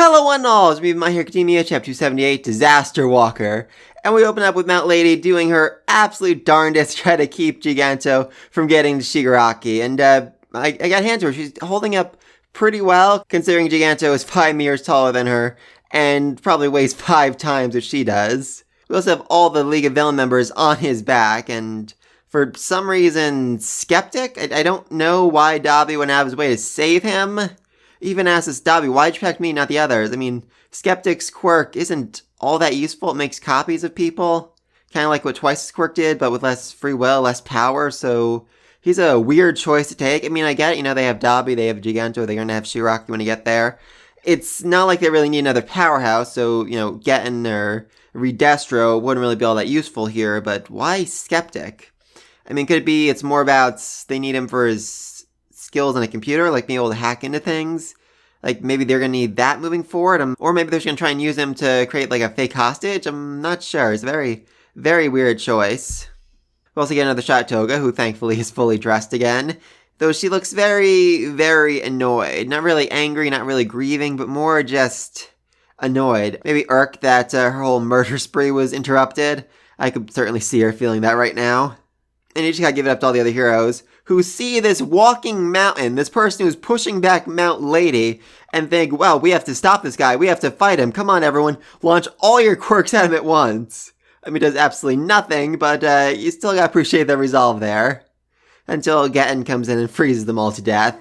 Hello one all, it's me, My Hero Academia, Chapter 278, Disaster Walker. And we open up with Mount Lady doing her absolute darndest to try to keep Giganto from getting to Shigaraki. And I got hands to her, she's holding up pretty well, considering Giganto is 5 meters taller than her, and probably weighs 5 times what she does. We also have all the League of Villain members on his back, and for some reason, Skeptic? I don't know why Dabi went out of his way to save him. Even asks Dabi, why'd you protect me, not the others? I mean, Skeptic's quirk isn't all that useful. It makes copies of people. Kind of like what Twice's quirk did, but with less free will, less power, so he's a weird choice to take. I mean, I get it, they have Dabi, they have Giganto, they're gonna have Shigaraki when you get there. It's not like they really need another powerhouse, so, Getten or Redestro wouldn't really be all that useful here, but why Skeptic? I mean, could it be it's more about they need him for his skills on a computer, like being able to hack into things? Like, maybe they're gonna need that moving forward, or maybe they're just gonna try and use him to create, like, a fake hostage? I'm not sure. It's a very, very weird choice. We also get another shot at Toga, who thankfully is fully dressed again, though she looks very, very annoyed. Not really angry, not really grieving, but more just annoyed. Maybe irked that her whole murder spree was interrupted. I could certainly see her feeling that right now. And you just gotta give it up to all the other heroes who see this walking mountain, this person who's pushing back Mount Lady, and think, well, we have to stop this guy, we have to fight him, come on everyone, launch all your quirks at him at once. I mean, it does absolutely nothing, but you still gotta appreciate the resolve there. Until Getten comes in and freezes them all to death.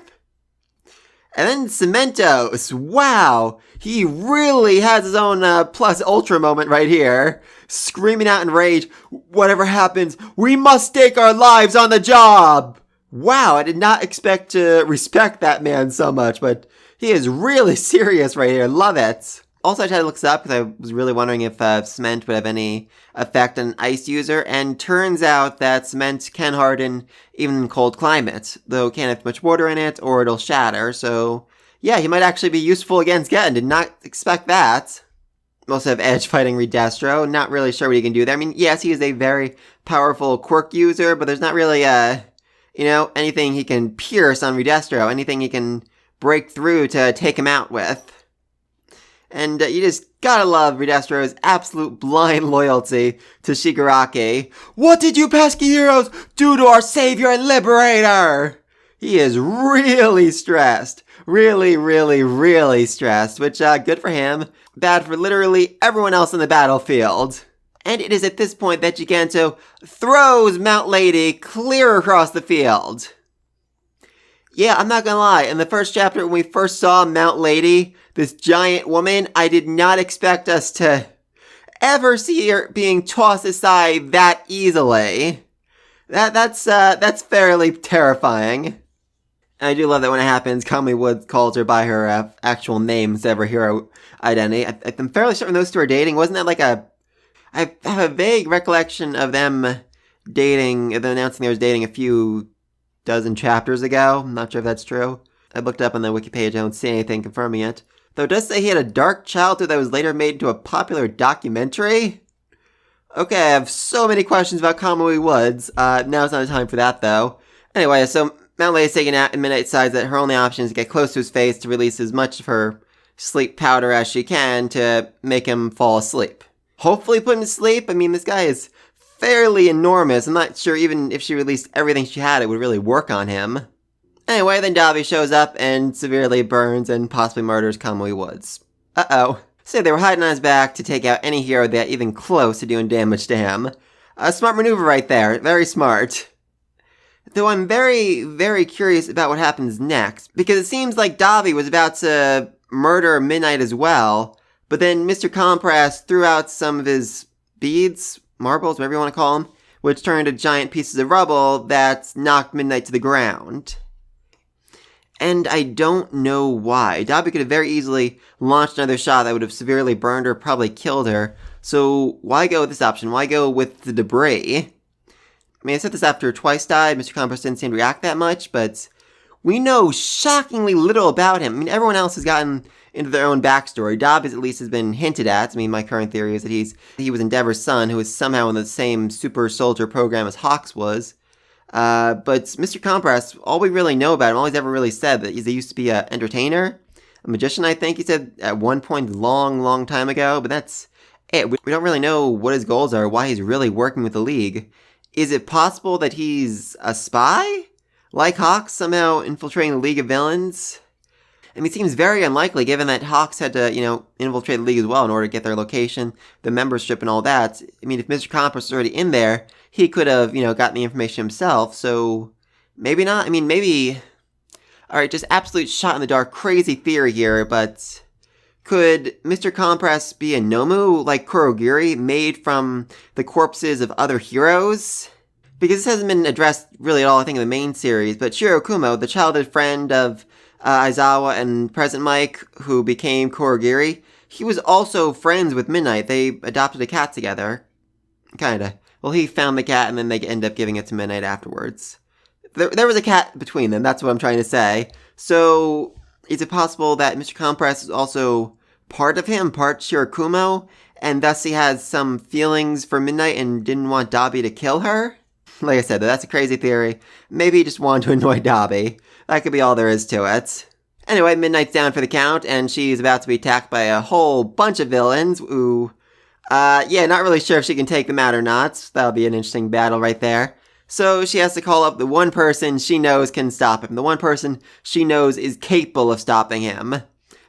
And then Cementos, wow, he really has his own plus ultra moment right here. Screaming out in rage, whatever happens, we must stake our lives on the job! Wow, I did not expect to respect that man so much, but he is really serious right here, love it. Also, I tried to look this up because I was really wondering if cement would have any effect on an ice user, and turns out that cement can harden even in cold climates, though it can't have much water in it or it'll shatter, so yeah, he might actually be useful against Getten, did not expect that. We also have Edge fighting Redestro, not really sure what he can do there. I mean, yes, he is a very powerful quirk user, but there's not really, anything he can pierce on Redestro, anything he can break through to take him out with. And you just gotta love Redestro's absolute blind loyalty to Shigaraki. What did you pesky heroes do to our savior and liberator? He is really stressed. Really, really, really stressed, which, good for him. Bad for literally everyone else on the battlefield. And it is at this point that Giganto throws Mount Lady clear across the field. Yeah, I'm not gonna lie, in the first chapter when we first saw Mount Lady, this giant woman, I did not expect us to ever see her being tossed aside that easily. That's fairly terrifying. And I do love that when it happens, Kamui Woods calls her by her actual name instead of her hero identity. I'm fairly certain those two are dating. Wasn't that like I have a vague recollection of them dating, them announcing they was dating a few dozen chapters ago. I'm not sure if that's true. I looked up on the wiki page, I don't see anything confirming it. Though it does say he had a dark childhood that was later made into a popular documentary. Okay, I have so many questions about Kamui Woods. Now's not the time for that, though. Anyway, so Mount Lady is taking out, and Midnight decides that her only option is to get close to his face to release as much of her sleep powder as she can to make him fall asleep. Hopefully put him to sleep. I mean, this guy is fairly enormous. I'm not sure even if she released everything she had, it would really work on him. Anyway, then Dabi shows up and severely burns and possibly murders Kamui Woods. Uh-oh. So they were hiding on his back to take out any hero that even close to doing damage to him. A smart maneuver right there. Very smart. Though I'm very, very curious about what happens next, because it seems like Dabi was about to murder Midnight as well, but then Mr. Compress threw out some of his beads, marbles, whatever you want to call them, which turned into giant pieces of rubble that knocked Midnight to the ground. And I don't know why. Dabi could have very easily launched another shot that would have severely burned her, probably killed her. So why go with this option? Why go with the debris? I mean, I said this after Twice died. Mr. Compress didn't seem to react that much, but we know shockingly little about him. I mean, everyone else has gotten into their own backstory. Dabi's at least has been hinted at. I mean, my current theory is that he was Endeavor's son, who was somehow in the same super soldier program as Hawks was. But Mr. Compress, all we really know about him, all he's ever really said, that he used to be an entertainer. a magician, I think he said at one point long time ago, but that's it. We don't really know what his goals are, why he's really working with the League. Is it possible that he's a spy? Like Hawks, somehow infiltrating the League of Villains? I mean, it seems very unlikely given that Hawks had to, infiltrate the League as well in order to get their location, the membership, and all that. I mean, if Mr. Compress was already in there, he could have, gotten the information himself, so maybe not. I mean, maybe... Alright, just absolute shot in the dark, crazy theory here, but... Could Mr. Compress be a Nomu, like Kurogiri, made from the corpses of other heroes? Because this hasn't been addressed really at all, I think, in the main series, but Shirakumo, the childhood friend of Aizawa and Present Mike, who became Kurogiri, he was also friends with Midnight. They adopted a cat together. Kinda. Well, he found the cat, and then they end up giving it to Midnight afterwards. There was a cat between them, that's what I'm trying to say. So, is it possible that Mr. Compress is also part of him, part Shirakumo, and thus he has some feelings for Midnight and didn't want Dabi to kill her? Like I said, that's a crazy theory. Maybe he just wanted to annoy Dabi. That could be all there is to it. Anyway, Midnight's down for the count, and she's about to be attacked by a whole bunch of villains who... yeah, not really sure if she can take them out or not. That'll be an interesting battle right there. So she has to call up the one person she knows can stop him. The one person she knows is capable of stopping him.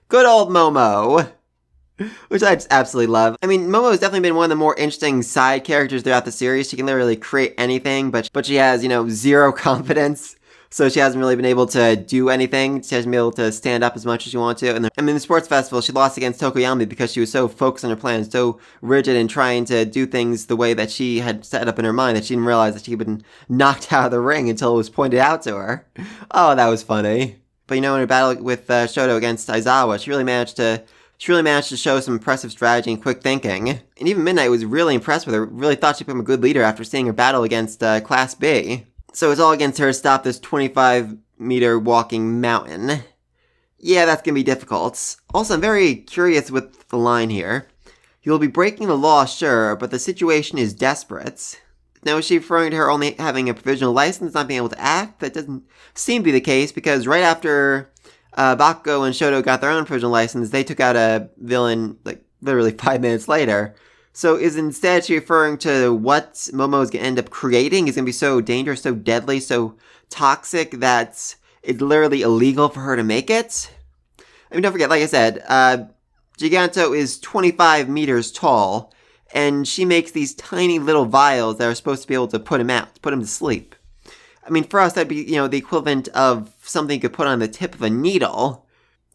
Good old Momo. Which I just absolutely love. I mean, Momo has definitely been one of the more interesting side characters throughout the series. She can literally create anything, but she has, zero confidence. So she hasn't really been able to do anything. She hasn't been able to stand up as much as she wants to. And in the sports festival, she lost against Tokoyami because she was so focused on her plan, so rigid in trying to do things the way that she had set up in her mind that she didn't realize that she had been knocked out of the ring until it was pointed out to her. Oh, that was funny. But in her battle with Shoto against Aizawa, she really managed to show some impressive strategy and quick thinking. And even Midnight was really impressed with her, really thought she'd become a good leader after seeing her battle against Class B. So it's all against her to stop this 25-meter walking mountain. Yeah, that's gonna be difficult. Also, I'm very curious with the line here. You'll be breaking the law, sure, but the situation is desperate. Now, is she referring to her only having a provisional license, not being able to act? That doesn't seem to be the case, because right after Bakugo and Shoto got their own provisional license, they took out a villain, literally 5 minutes later. So is instead she referring to what Momo is going to end up creating is going to be so dangerous, so deadly, so toxic that it's literally illegal for her to make it? I mean, don't forget, like I said, Giganto is 25 meters tall, and she makes these tiny little vials that are supposed to be able to put him out, put him to sleep. I mean, for us, that'd be, the equivalent of something you could put on the tip of a needle.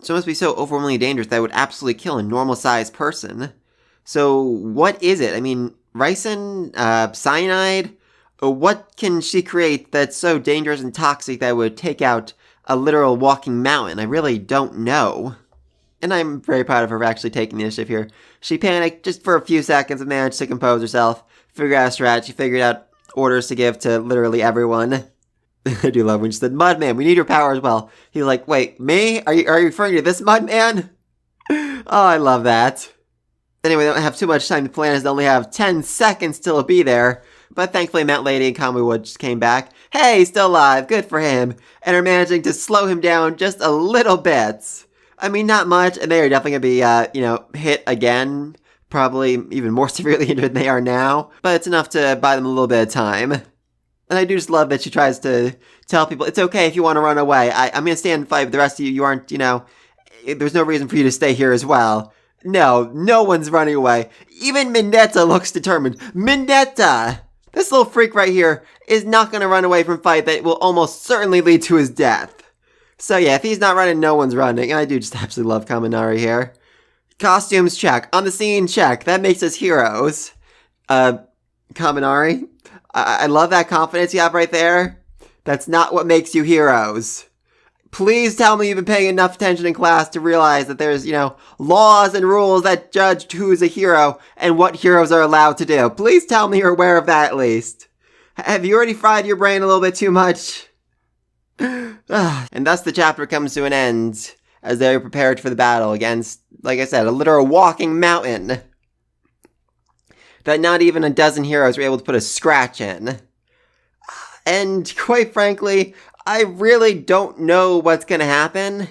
So it must be so overwhelmingly dangerous that it would absolutely kill a normal-sized person. So, what is it? I mean, ricin? Cyanide? What can she create that's so dangerous and toxic that would take out a literal walking mountain? I really don't know. And I'm very proud of her for actually taking the initiative here. She panicked just for a few seconds and managed to compose herself, figure out a strategy, figured out orders to give to literally everyone. I do love when she said, Mudman, we need your power as well. He's like, wait, me? Are you referring to this Mudman? Oh, I love that. Anyway, they don't have too much time to plan as they only have 10 seconds till it'll be there. But thankfully, Mount Lady and Kamuwood just came back. Hey, he's still alive. Good for him. And are managing to slow him down just a little bit. I mean, not much. And they are definitely going to be, hit again. Probably even more severely injured than they are now. But it's enough to buy them a little bit of time. And I do just love that she tries to tell people, it's okay if you want to run away. I'm going to stand and fight, but the rest of you aren't, there's no reason for you to stay here as well. No one's running away. Even Mineta looks determined. Mineta! This little freak right here is not going to run away from a fight that will almost certainly lead to his death. So yeah, if he's not running, no one's running. And I do just absolutely love Kaminari here. Costumes, check. On the scene, check. That makes us heroes. Kaminari, I love that confidence you have right there. That's not what makes you heroes. Please tell me you've been paying enough attention in class to realize that there's, laws and rules that judge who's a hero and what heroes are allowed to do. Please tell me you're aware of that at least. Have you already fried your brain a little bit too much? And thus the chapter comes to an end as they're prepared for the battle against, like I said, a literal walking mountain that not even a dozen heroes were able to put a scratch in. And quite frankly, I really don't know what's going to happen.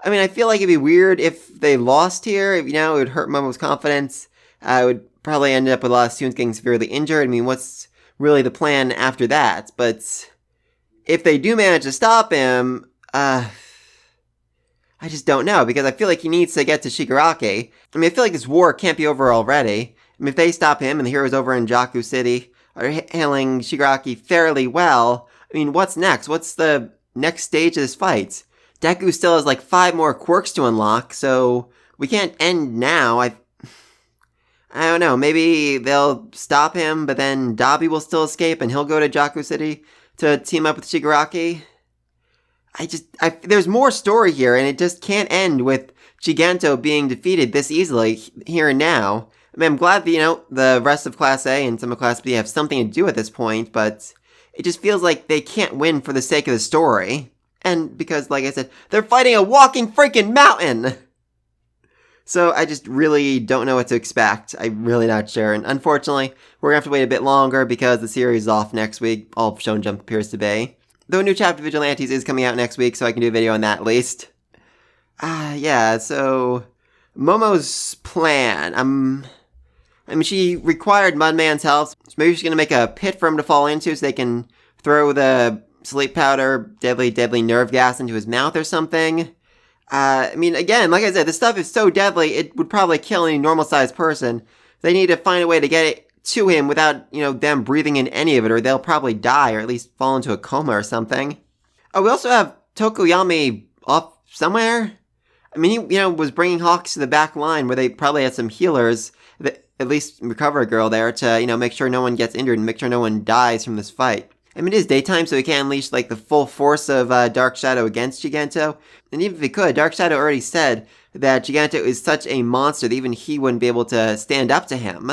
I mean, I feel like it'd be weird if they lost here. It would hurt Momo's confidence. It would probably end up with a lot of students getting severely injured. I mean, what's really the plan after that? But if they do manage to stop him, I just don't know, because I feel like he needs to get to Shigaraki. I mean, I feel like this war can't be over already. I mean, if they stop him and the heroes over in Jakku City are handling Shigaraki fairly well, I mean, what's next? What's the next stage of this fight? Deku still has like 5 more quirks to unlock, so we can't end now. I don't know, maybe they'll stop him, but then Dabi will still escape and he'll go to Jakku City to team up with Shigaraki. There's more story here, and it just can't end with Gigento being defeated this easily here and now. I mean, I'm glad that, the rest of Class A and some of Class B have something to do at this point, but it just feels like they can't win for the sake of the story. And because, like I said, they're fighting a walking freaking mountain! So I just really don't know what to expect. I'm really not sure. And unfortunately, we're gonna have to wait a bit longer because the series is off next week. All of Shonen Jump appears to be. Though a new chapter of Vigilantes is coming out next week, so I can do a video on that at least. Yeah, so Momo's plan. I mean, she required Mudman's help, so maybe she's gonna make a pit for him to fall into so they can throw the sleep powder, deadly nerve gas into his mouth or something. I mean, again, like I said, this stuff is so deadly, it would probably kill any normal-sized person. They need to find a way to get it to him without, them breathing in any of it, or they'll probably die, or at least fall into a coma or something. Oh, we also have Tokuyami off somewhere. I mean, he, was bringing Hawks to the back line where they probably had some healers, that at least recover a girl there to, make sure no one gets injured and make sure no one dies from this fight. I mean, it is daytime, so he can't unleash, like, the full force of Dark Shadow against Gigento. And even if he could, Dark Shadow already said that Gigento is such a monster that even he wouldn't be able to stand up to him.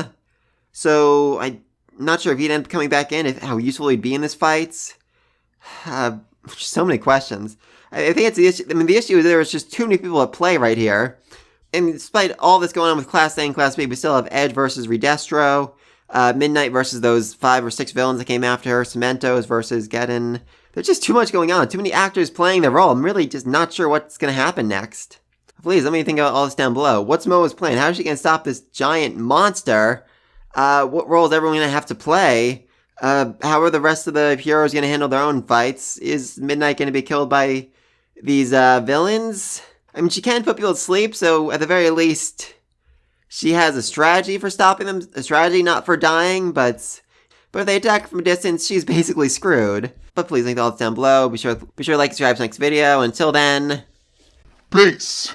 So, I'm not sure if he'd end up coming back in, how useful he'd be in this fight. So many questions. I think it's the issue. I mean, the issue is there was just too many people at play right here. And despite all this going on with Class A and Class B, we still have Edge versus Redestro, Midnight versus those 5 or 6 villains that came after her, Cementos versus Geddon. There's just too much going on, too many actors playing their role. I'm really just not sure what's going to happen next. Please, let me think about all this down below. What's Momo's plan? How is she going to stop this giant monster? What role is everyone going to have to play? How are the rest of the heroes going to handle their own fights? Is Midnight going to be killed by these villains? I mean, she can put people to sleep, so at the very least, she has a strategy for stopping them. A strategy not for dying, but if they attack from a distance, she's basically screwed. But please link all this down below. Be sure to like and subscribe to the next video. Until then, peace.